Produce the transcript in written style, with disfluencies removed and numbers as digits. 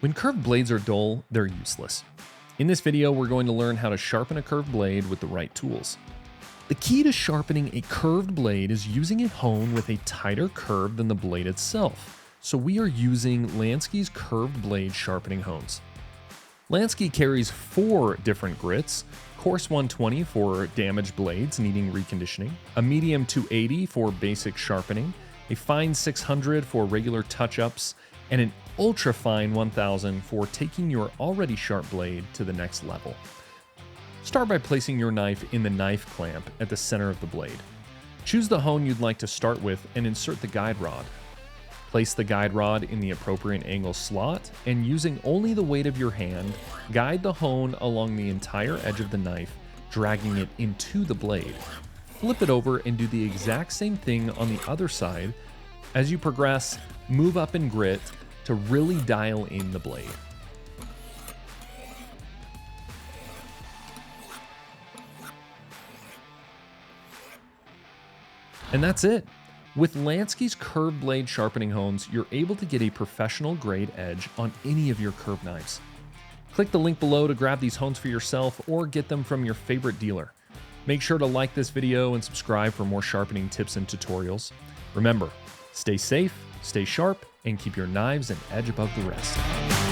When curved blades are dull, they're useless. In this video, we're going to learn how to sharpen a curved blade with the right tools. The key to sharpening a curved blade is using a hone with a tighter curve than the blade itself. So we are using Lansky's curved blade sharpening hones. Lansky carries 4 different grits: coarse 120 for damaged blades needing reconditioning, a medium 280 for basic sharpening, a fine 600 for regular touch-ups, and an ultra fine 1000 for taking your already sharp blade to the next level. Start by placing your knife in the knife clamp at the center of the blade. Choose the hone you'd like to start with and insert the guide rod. Place the guide rod in the appropriate angle slot, and using only the weight of your hand, guide the hone along the entire edge of the knife, dragging it into the blade. Flip it over and do the exact same thing on the other side. As you progress, move up in grit to really dial in the blade. And that's it. With Lansky's curved blade sharpening hones, you're able to get a professional grade edge on any of your curved knives. Click the link below to grab these hones for yourself or get them from your favorite dealer. Make sure to like this video and subscribe for more sharpening tips and tutorials. Remember, stay safe, stay sharp, and keep your knives an edge above the rest.